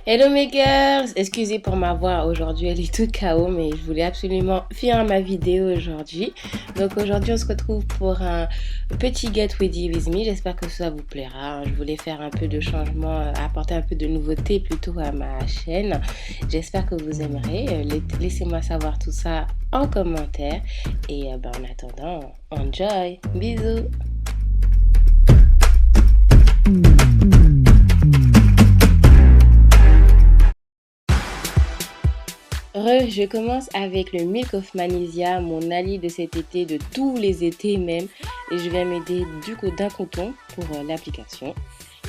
Hello mes girls, excusez pour ma voix aujourd'hui, elle est toute KO, mais je voulais absolument finir ma vidéo aujourd'hui. Donc aujourd'hui on se retrouve pour un petit Get Ready With Me, j'espère que ça vous plaira. Je voulais faire un peu de changement, apporter un peu de nouveauté plutôt à ma chaîne. J'espère que vous aimerez, laissez-moi savoir tout ça en commentaire. Et en attendant, enjoy, bisous. Je commence avec le Milk of Magnesia, mon allié de cet été, de tous les étés même. Et je vais m'aider d'un coton pour l'application.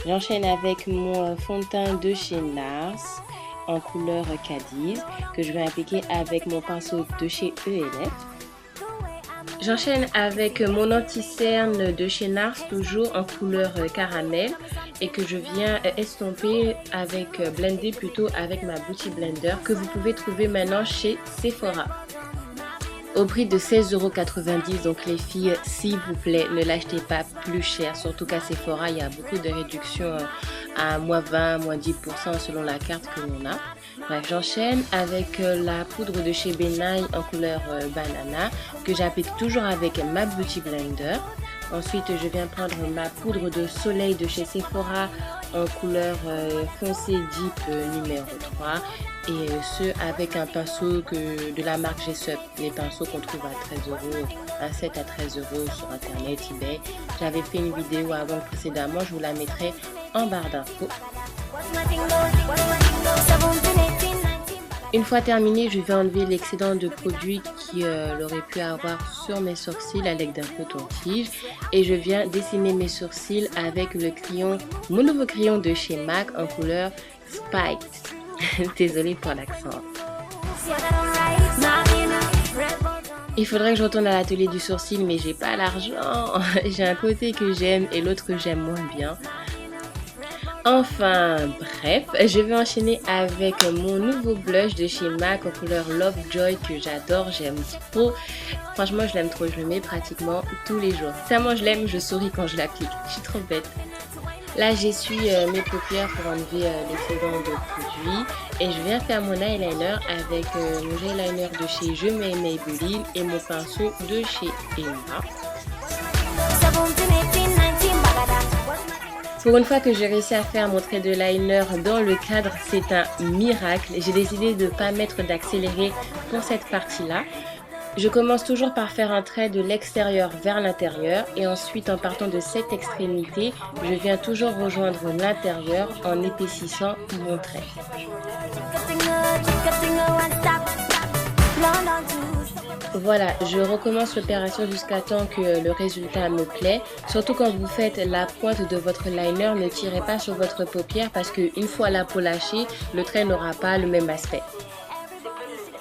J'enchaîne avec mon fond de teint de chez NARS en couleur Cadiz que je vais appliquer avec mon pinceau de chez ELF. J'enchaîne avec mon anti-cerne de chez NARS, toujours en couleur caramel, et que je viens estomper blender plutôt avec ma Beauty Blender que vous pouvez trouver maintenant chez Sephora. Au prix de 16,90 €, donc les filles, s'il vous plaît, ne l'achetez pas plus cher, surtout qu'à Sephora, il y a beaucoup de réductions à -20, -10% selon la carte que l'on a. Bref, j'enchaîne avec la poudre de chez Benai en couleur banana que j'applique toujours avec ma Beauty Blender. Ensuite, je viens prendre ma poudre de soleil de chez Sephora en couleur foncé Deep numéro 3 et ce avec un pinceau de la marque G-Sup, les pinceaux qu'on trouve à 13 €, à 7 à 13 € sur internet, eBay. J'avais fait une vidéo avant précédemment, je vous la mettrai en barre d'infos. Une fois terminé, je vais enlever l'excédent de produit qu'il aurait pu avoir sur mes sourcils avec d'un coton-tige et je viens dessiner mes sourcils avec mon nouveau crayon de chez MAC en couleur Spiked. Désolée pour l'accent. Il faudrait que je retourne à l'atelier du sourcil mais j'ai pas l'argent. J'ai un côté que j'aime et l'autre que j'aime moins bien. Enfin, bref, je vais enchaîner avec mon nouveau blush de chez MAC en couleur Lovejoy que j'adore, j'aime trop. Franchement, je l'aime trop, je le mets pratiquement tous les jours. Tellement je l'aime, je souris quand je l'applique. Je suis trop bête. Là, j'essuie mes paupières pour enlever l'excédent de produit. Et je viens faire mon eyeliner avec mon gel liner de chez Je Mets Maybelline et mon pinceau de chez Emma. Pour une fois que j'ai réussi à faire mon trait de liner dans le cadre, c'est un miracle. J'ai décidé de ne pas mettre d'accéléré pour cette partie-là. Je commence toujours par faire un trait de l'extérieur vers l'intérieur et ensuite en partant de cette extrémité, je viens toujours rejoindre l'intérieur en épaississant mon trait. Voilà, je recommence l'opération jusqu'à temps que le résultat me plaît. Surtout quand vous faites la pointe de votre liner, ne tirez pas sur votre paupière parce qu'une fois la peau lâchée, le trait n'aura pas le même aspect.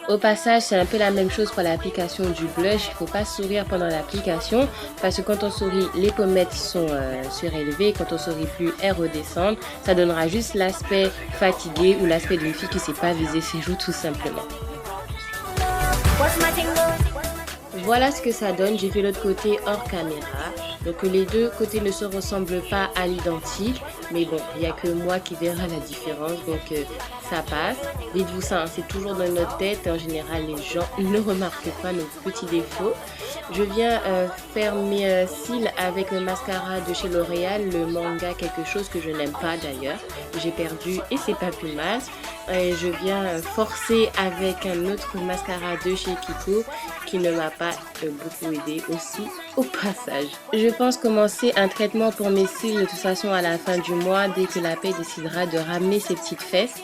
Au passage, c'est un peu la même chose pour l'application du blush. Il ne faut pas sourire pendant l'application parce que quand on sourit, les pommettes sont surélevées. Quand on sourit plus, elles redescendent. Ça donnera juste l'aspect fatigué ou l'aspect d'une fille qui ne sait pas viser ses joues tout simplement. Voilà ce que ça donne, j'ai fait l'autre côté hors caméra. Donc les deux côtés ne se ressemblent pas à l'identique, mais bon, il n'y a que moi qui verra la différence, donc ça passe. Dites-vous ça, hein, c'est toujours dans notre tête, en général les gens ne remarquent pas nos petits défauts. Je viens faire mes cils avec le mascara de chez L'Oréal, le manga quelque chose que je n'aime pas d'ailleurs. J'ai perdu et c'est pas plus mal. Et je viens forcer avec un autre mascara de chez Kiko qui ne m'a pas beaucoup aidé aussi au passage. Je pense commencer un traitement pour mes cils de toute façon à la fin du mois dès que la paix décidera de ramener ses petites fesses.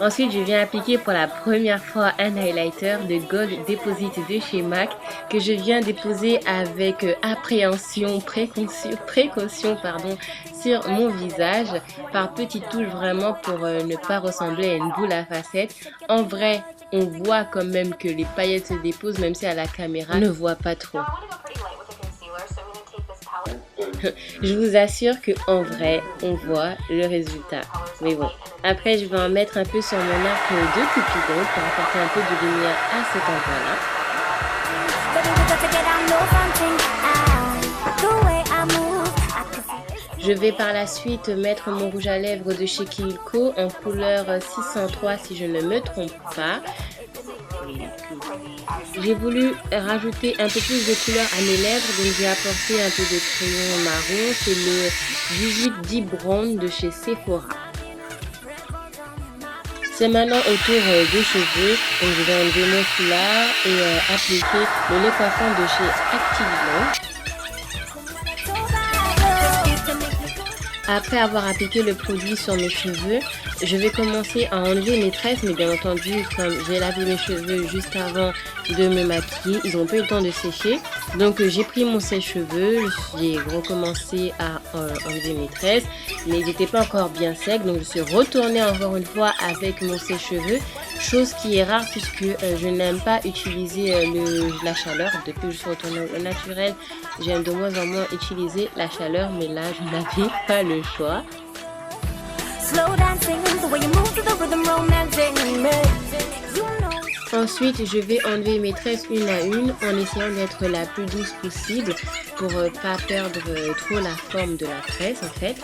Ensuite, je viens appliquer pour la première fois un highlighter de Gold Deposit de chez MAC que je viens déposer avec précaution sur mon visage par petites touches vraiment pour ne pas ressembler à une boule à facettes. En vrai, on voit quand même que les paillettes se déposent même si à la caméra on ne voit pas trop. Je vous assure qu'en vrai, on voit le résultat. Mais bon, après je vais en mettre un peu sur mon arc de Cupidon pour apporter un peu de lumière à cet endroit-là. Je vais par la suite mettre mon rouge à lèvres de chez Kiko en couleur 603 si je ne me trompe pas. J'ai voulu rajouter un peu plus de couleur à mes lèvres, donc j'ai apporté un peu de crayon marron. C'est le 18 Deep Brown de chez Sephora. C'est maintenant au tour des cheveux, donc je vais enlever mon foulard et appliquer le lait coiffant de chez Activillon. Après avoir appliqué le produit sur mes cheveux, je vais commencer à enlever mes tresses, mais bien entendu, comme j'ai lavé mes cheveux juste avant de me maquiller, ils n'ont pas eu le temps de sécher. Donc j'ai pris mon sèche-cheveux, j'ai recommencé à enlever mes tresses, mais ils n'étaient pas encore bien secs, donc je suis retournée encore une fois avec mon sèche-cheveux, chose qui est rare puisque je n'aime pas utiliser la chaleur. Depuis que je suis retournée au naturel, j'aime de moins en moins utiliser la chaleur, mais là je n'avais pas le choix. Ensuite, je vais enlever mes tresses une à une en essayant d'être la plus douce possible pour pas perdre trop la forme de la tresse en fait.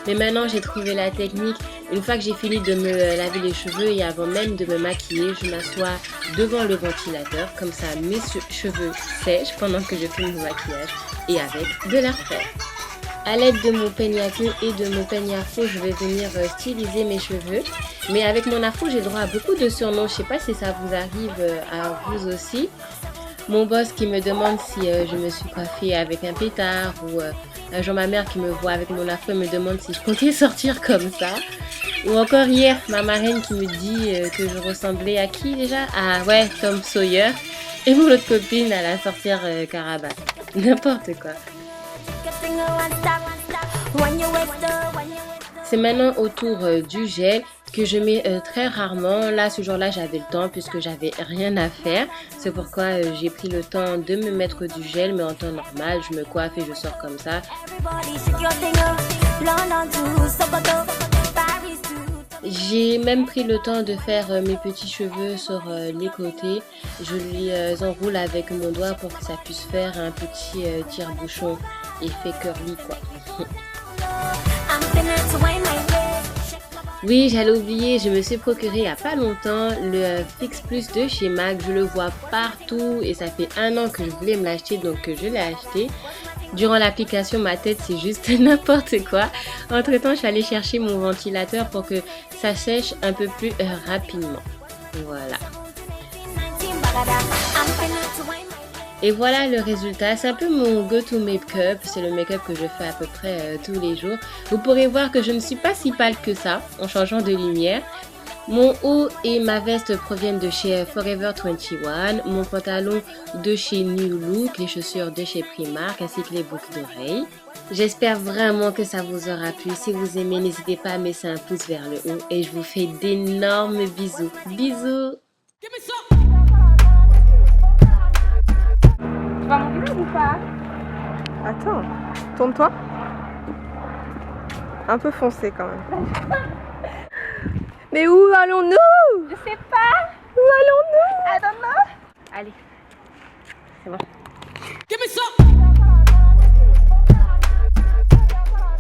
Mais maintenant, j'ai trouvé la technique. Une fois que j'ai fini de me laver les cheveux et avant même de me maquiller, je m'assois devant le ventilateur. Comme ça, mes cheveux sèchent pendant que je fais mon maquillage et avec de l'air frais. A l'aide de mon peigne à queue et de mon peigne afro, je vais venir styliser mes cheveux. Mais avec mon afro, j'ai droit à beaucoup de surnoms. Je ne sais pas si ça vous arrive à vous aussi. Mon boss qui me demande si je me suis coiffée avec un pétard ou genre ma mère qui me voit avec mon afro et me demande si je comptais sortir comme ça. Ou encore hier, ma marraine qui me dit que je ressemblais à qui déjà? Ah ouais, Tom Sawyer. Et mon autre copine à la sorcière Carabas. N'importe quoi. C'est maintenant au tour du gel que je mets très rarement. Là, ce jour-là, j'avais le temps puisque j'avais rien à faire. C'est pourquoi j'ai pris le temps de me mettre du gel. Mais en temps normal, je me coiffe et je sors comme ça. J'ai même pris le temps de faire mes petits cheveux sur les côtés. Je les enroule avec mon doigt pour que ça puisse faire un petit tire-bouchon effet curly quoi. Oui, j'allais oublier, je me suis procuré il n'y a pas longtemps le Fix Plus de chez MAC. Je le vois partout et ça fait 1 an que je voulais me l'acheter, donc je l'ai acheté. Durant l'application, ma tête c'est juste n'importe quoi. Entre temps, je suis allée chercher mon ventilateur pour que ça sèche un peu plus rapidement. Voilà. Et voilà le résultat, c'est un peu mon go-to make-up, c'est le make-up que je fais à peu près tous les jours. Vous pourrez voir que je ne suis pas si pâle que ça en changeant de lumière. Mon haut et ma veste proviennent de chez Forever 21, mon pantalon de chez New Look, les chaussures de chez Primark ainsi que les boucles d'oreilles. J'espère vraiment que ça vous aura plu. Si vous aimez, n'hésitez pas à mettre un pouce vers le haut et je vous fais d'énormes bisous. Bisous! Tu vas monter ou pas? Attends, tourne-toi. Un peu foncé quand même. Mais où allons-nous? Je sais pas. Où allons-nous? I don't know. Allez, c'est bon. Give me some.